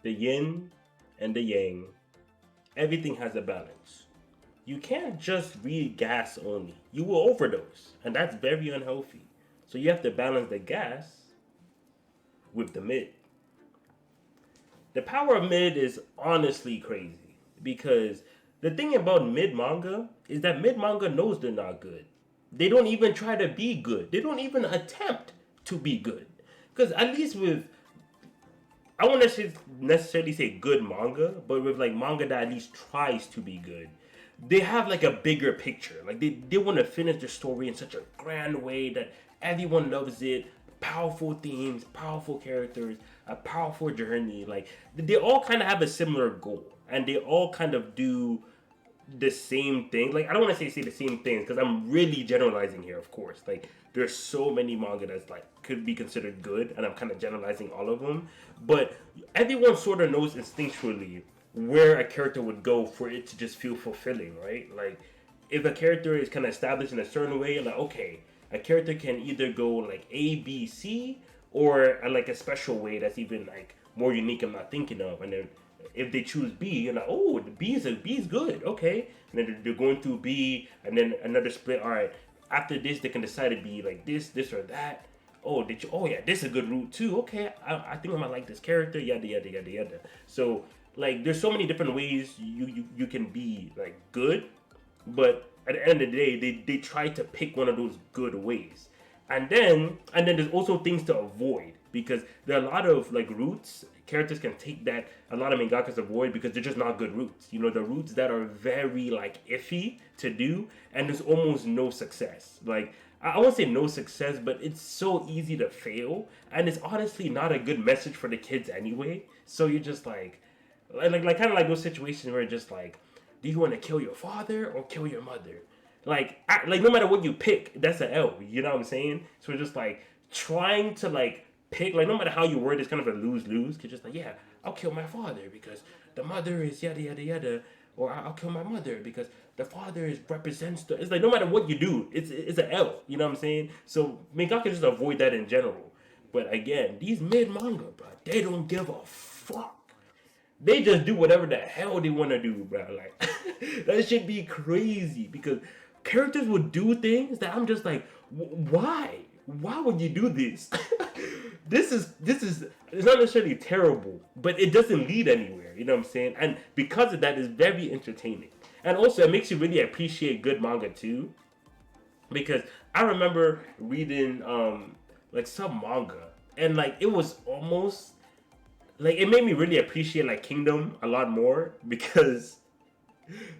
the yin and the yang. Everything has a balance. You can't just read gas only. You will overdose, and that's very unhealthy. So you have to balance the gas with the mid. The power of mid is honestly crazy because the thing about mid manga is that mid manga knows they're not good. They don't even try to be good. They don't even attempt to be good. Because at least with, I won't necessarily say good manga, but with like manga that at least tries to be good, they have like a bigger picture. Like they want to finish the story in such a grand way that everyone loves it. Powerful themes, powerful characters, a powerful journey. Like they all kind of have a similar goal, and they all kind of do the same thing. Like I don't want to say the same things because I'm really generalizing here. Of course, like there's so many manga that's like could be considered good, and I'm kind of generalizing all of them. But everyone sort of knows instinctually where a character would go for it to just feel fulfilling, right? Like if a character is kind of established in a certain way, like okay, a character can either go like A, B, C, or like a special way that's even like more unique. I'm not thinking of, and then if they choose B, you're like, oh, the B is good, okay. And then they're going through B, and then another split. All right, after this, they can decide to be like this or that. Oh, did you? Oh yeah, this is a good route too. Okay, I think I might like this character. Yada yada yada yada. So like, there's so many different ways you can be like good, but at the end of the day, they try to pick one of those good ways. And then there's also things to avoid because there are a lot of like routes characters can take that a lot of mangakas avoid because they're just not good routes. You know, the routes that are very like iffy to do, and there's almost no success. Like I won't say no success, but it's so easy to fail, and it's honestly not a good message for the kids anyway. So you're just like kind of like those situations where it's just like, do you want to kill your father or kill your mother? Like no matter what you pick, that's an L. You know what I'm saying? So it's just like trying to like pick, like no matter how you word, it's kind of a lose lose. Cause just like, yeah, I'll kill my father because the mother is yada yada yada, or I'll kill my mother because the father is represents the. It's like no matter what you do, it's an L. You know what I'm saying? So Mangaka just avoid that in general. But again, these mid manga, bro, they don't give a fuck. They just do whatever the hell they want to do, bro. Like that should be crazy because characters would do things that I'm just like, why? Why would you do this? This is it's not necessarily terrible, but it doesn't lead anywhere. You know what I'm saying? And because of that, it's very entertaining, and also it makes you really appreciate good manga too. Because I remember reading like some manga, and like it was almost like it made me really appreciate like Kingdom a lot more because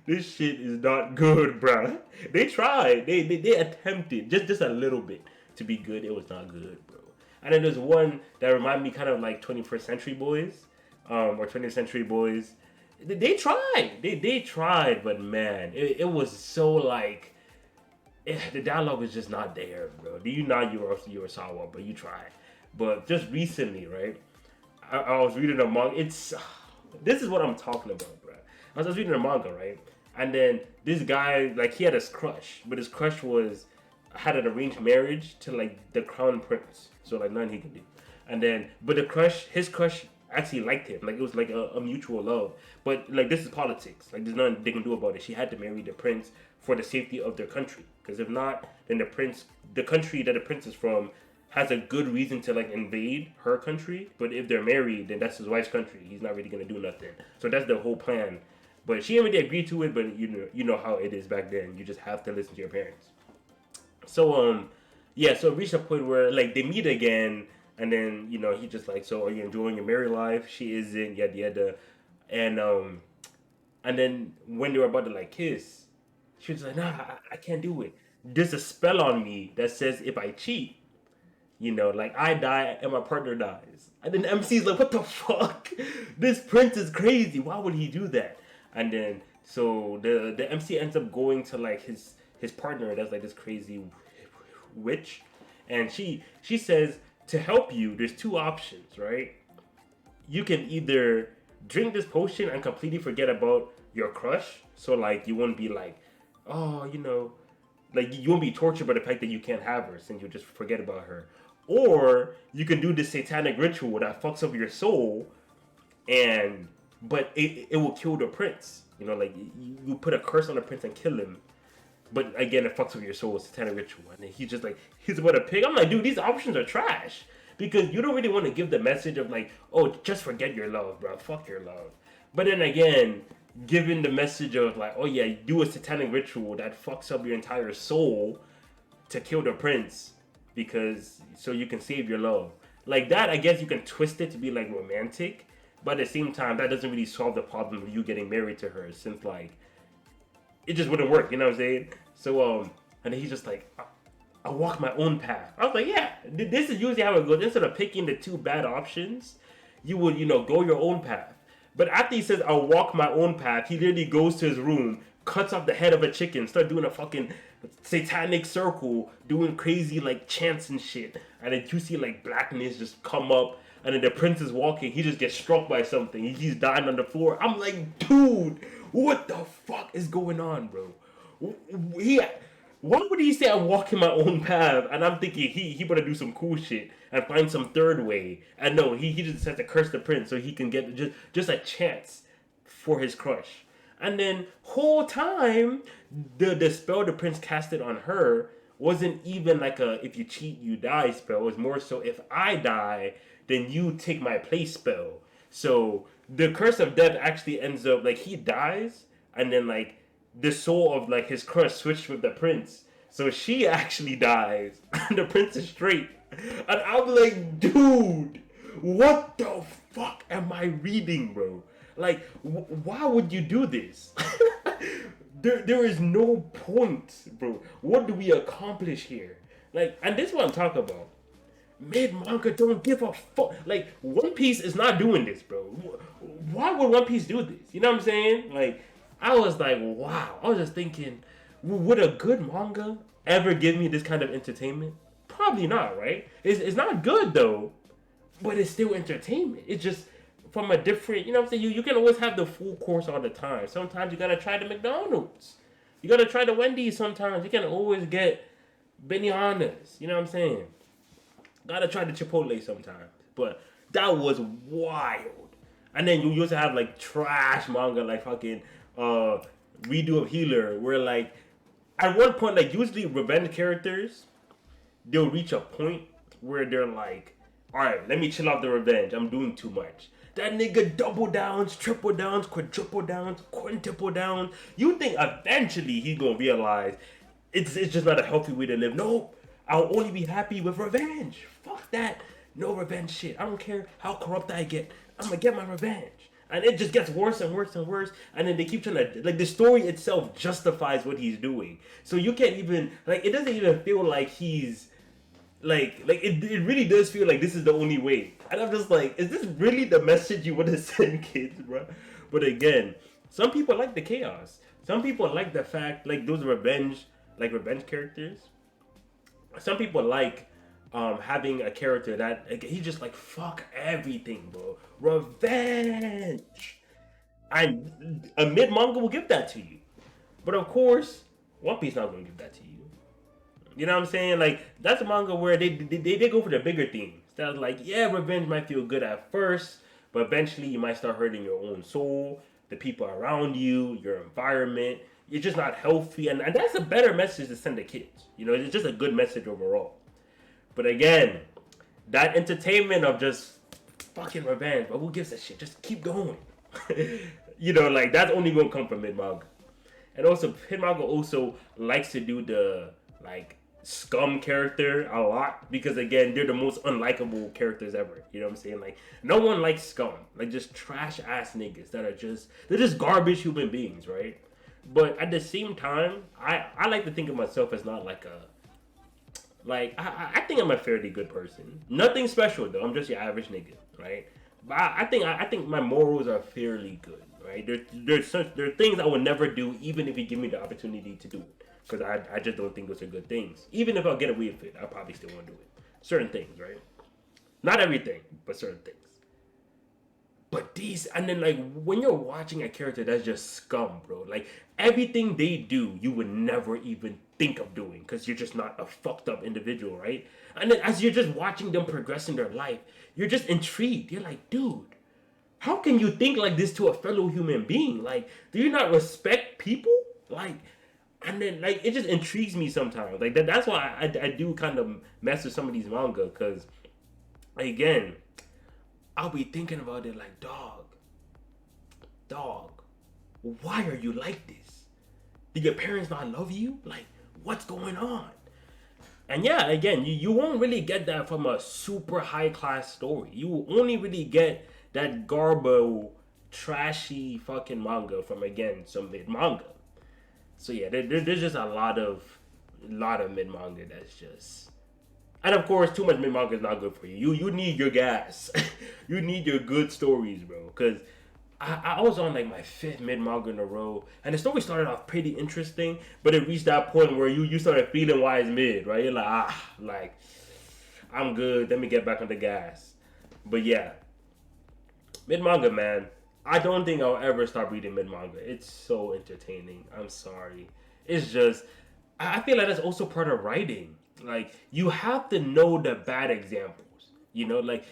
this shit is not good, bruh. They tried, they attempted just a little bit to be good. It was not good, bro. And then there's one that reminded me kind of like 21st Century Boys, or 20th Century Boys. They tried, they tried, but man, it was so like the dialogue was just not there, bro. Do you not Urasawa, but you tried. But just recently, right? I was reading a manga. It's this is what I'm talking about, bro. I was reading a manga, right? And then this guy, like, he had his crush, but his crush was had an arranged marriage to like the crown prince, so like nothing he could do. And then, but his crush actually liked him, like it was like a mutual love. But like this is politics, like there's nothing they can do about it. She had to marry the prince for the safety of their country, because if not, then the country that the prince is from, has a good reason to like invade her country. But if they're married, then that's his wife's country. He's not really gonna do nothing. So that's the whole plan. But she didn't really agree to it. But you know how it is back then. You just have to listen to your parents. So yeah. So it reached a point where like they meet again, and then he just like, so are you enjoying your married life? She isn't, yada yada, and and then when they were about to like kiss, she was like, nah, I can't do it. There's a spell on me that says if I cheat, like I die and my partner dies. And then the MC's like, what the fuck? This prince is crazy. Why would he do that? And then so the MC ends up going to like his partner that's like this crazy witch, and she says to help you, there's two options, right? You can either drink this potion and completely forget about your crush, so like you won't be like, oh, like you won't be tortured by the fact that you can't have her, since you'll just forget about her. Or you can do this satanic ritual that fucks up your soul, and but it will kill the prince. You know, like you put a curse on the prince and kill him. But again, it fucks with your soul. It's a satanic ritual, and he's just like he's about to pick. I'm like, dude, these options are trash because you don't really want to give the message of like, oh, just forget your love, bro. Fuck your love. But then again, giving the message of like, oh yeah, do a satanic ritual that fucks up your entire soul to kill the prince because so you can save your love. Like that, I guess you can twist it to be like romantic, but at the same time, that doesn't really solve the problem of you getting married to her since like it just wouldn't work. You know what I'm saying? So and then he's just like, I walk my own path. I was like, yeah, this is usually how it goes. Instead of picking the two bad options, you would, go your own path. But after he says, I'll walk my own path, he literally goes to his room, cuts off the head of a chicken, start doing a fucking satanic circle, doing crazy like chants and shit. And then you see like blackness just come up, and then the prince is walking, he just gets struck by something. He's dying on the floor. I'm like, dude, what the fuck is going on, bro? He, why would he say I'm walking my own path? And I'm thinking he better do some cool shit and find some third way. And no, he just has to curse the prince so he can get just a chance for his crush. And then whole time the spell the prince casted on her wasn't even like a if you cheat you die spell. It was more so if I die, then you take my place spell. So the curse of death actually ends up like he dies and then like the soul of like his crush switched with the prince. So she actually dies and the prince is straight. And I'm like, dude, what the fuck am I reading, bro? Like, why would you do this? there is no point, bro. What do we accomplish here? Like, and this is what I'm talking about. Mid manga don't give a fuck. Like, One Piece is not doing this, bro. Why would One Piece do this? You know what I'm saying? Like, I was like, wow. I was just thinking, would a good manga ever give me this kind of entertainment? Probably not, right? It's not good though, but it's still entertainment. It's just from a different, you know what I'm saying? You can always have the full course all the time. Sometimes you gotta try the McDonald's. You gotta try the Wendy's sometimes. You can always get Benihana's. You know what I'm saying? Gotta try the Chipotle sometimes. But that was wild. And then you used to have like trash manga like fucking Redo of Healer where like at one point like usually revenge characters they'll reach a point where they're like, alright, let me chill out the revenge. I'm doing too much. That nigga double downs, triple downs, quadruple downs, quintuple downs. You think eventually he's gonna realize it's just not a healthy way to live. Nope. I'll only be happy with revenge. Fuck that. No revenge shit. I don't care how corrupt I get. I'm gonna get my revenge. And it just gets worse and worse and worse. And then they keep trying to, like, the story itself justifies what he's doing. So you can't even, like, it doesn't even feel like he's, it really does feel like this is the only way. And I'm just like, is this really the message you want to send kids, bro? But again, some people like the chaos. Some people like the fact, like, those revenge characters. Some people like having a character that like, he's just like fuck everything, bro. Revenge. And a mid manga will give that to you, but of course, One Piece not gonna give that to you. You know what I'm saying? Like that's a manga where they go for the bigger themes. That's like yeah, revenge might feel good at first, but eventually you might start hurting your own soul, the people around you, your environment. It's just not healthy, and that's a better message to send to kids. You know, it's just a good message overall. But again, that entertainment of just fucking revenge, but who gives a shit? Just keep going. You know, like that's only gonna come from mid manga. And also, mid manga also likes to do the like scum character a lot because again, they're the most unlikable characters ever. You know what I'm saying? Like no one likes scum, like just trash ass niggas that are they're just garbage human beings, right? But at the same time, I like to think of myself as not like I think I'm a fairly good person. Nothing special though. I'm just your average nigga, right? But I think my morals are fairly good, right? There are things I would never do, even if you give me the opportunity to do it, because I just don't think those are good things. Even if I'll get away with it, I probably still won't do it. Certain things, right? Not everything, but certain things. But these, and then like when you're watching a character that's just scum, bro, like everything they do, you would never even think of doing because you're just not a fucked up individual, right? And then as you're just watching them progress in their life, you're just intrigued. You're like, dude, how can you think like this to a fellow human being? Like, do you not respect people? Like, and then like it just intrigues me sometimes. Like that's why I do kind of mess with some of these manga because again, I'll be thinking about it like, dog, why are you like this? Did your parents not love you? Like, what's going on? And yeah, again, you won't really get that from a super high class story. You will only really get that garbo, trashy fucking manga from again some mid manga. So yeah, there's just a lot of mid manga that's just, and of course, too much mid manga is not good for you. You need your gas, you need your good stories, bro. Because I was on like my fifth mid manga in a row, and the story started off pretty interesting, but it reached that point where you started feeling why it's mid, right? You're like like I'm good. Let me get back on the gas. But yeah, mid manga, man. I don't think I'll ever stop reading mid manga. It's so entertaining. I'm sorry. It's just I feel like that's also part of writing. Like you have to know the bad examples. You know, like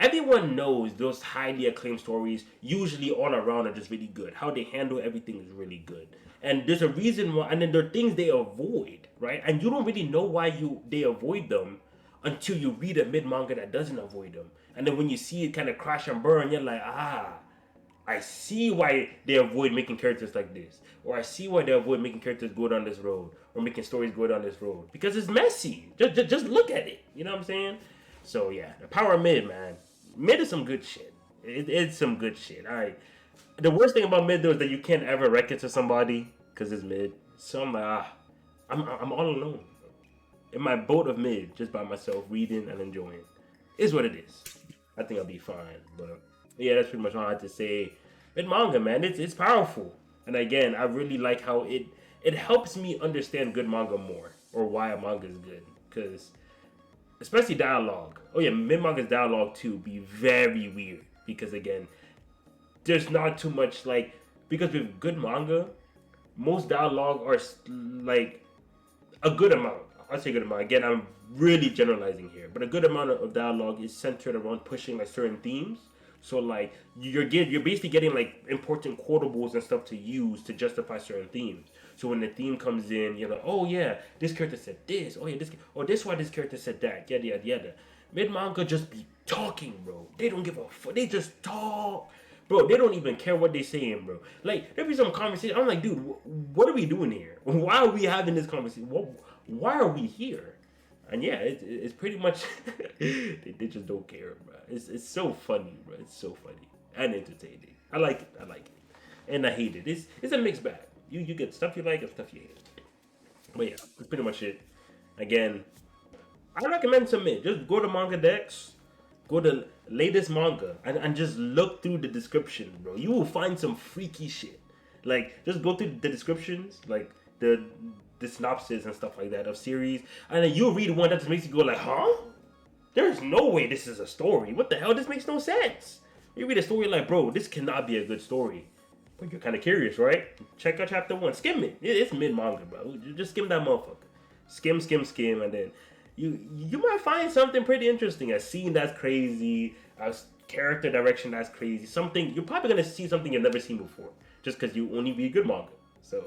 everyone knows those highly acclaimed stories usually all around are just really good. How they handle everything is really good. And there's a reason why, and then there are things they avoid, right? And you don't really know why they avoid them until you read a mid manga that doesn't avoid them. And then when you see it kind of crash and burn, you're like, I see why they avoid making characters like this, or I see why they avoid making characters go down this road, or making stories go down this road because it's messy. Just look at it. You know what I'm saying? So yeah, the power of mid, man. Mid is some good shit. It's some good shit. All right. The worst thing about mid though is that you can't ever wreck it to somebody because it's mid. So I'm like, I'm all alone in my boat of mid, just by myself, reading and enjoying. Is what it is. I think I'll be fine. But yeah, that's pretty much all I had to say. Mid manga, man, it's powerful. And again, I really like how it helps me understand good manga more, or why a manga is good, because especially dialogue. Oh yeah, mid manga's dialogue too be very weird because again, there's not too much like, because with good manga, most dialogue are like a good amount. I say good amount. Again, I'm really generalizing here, but a good amount of dialogue is centered around pushing like certain themes. So like you're basically getting like important quotables and stuff to use to justify certain themes. So when the theme comes in, you're like, oh yeah, this character said this. Oh yeah, this why this character said that. Yada yada yada. Mid manga just be talking, bro. They don't give a fuck. They just talk. Bro, they don't even care what they saying, bro. Like, there be some conversation. I'm like, dude, what are we doing here? Why are we having this conversation? Why are we here? And yeah, it's pretty much they just don't care, bro. It's so funny, bro. It's so funny and entertaining. I like it. I like it, and I hate it. It's a mixed bag. You get stuff you like and stuff you hate. But yeah, that's pretty much it. Again, I recommend some mid. Just go to Manga Dex, go to latest manga, and just look through the description, bro. You will find some freaky shit. Like, just go through the descriptions, like the synopsis and stuff like that of series, and then you'll read one that just makes you go like, huh? There's no way this is a story. What the hell? This makes no sense. You read a story like, bro, this cannot be a good story. But you're kind of curious, right? Check out chapter 1. Skim it. It's mid manga, bro. Just skim that motherfucker. Skim, and then you might find something pretty interesting. A scene that's crazy, a character direction that's crazy. Something you're probably gonna see something you've never seen before, just because you only read good manga. So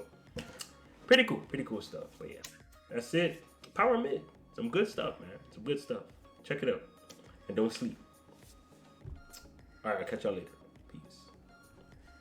pretty cool stuff. But yeah, that's it. Power mid. Some good stuff, man. Some good stuff. Check it out. And don't sleep. Alright, I'll catch y'all later.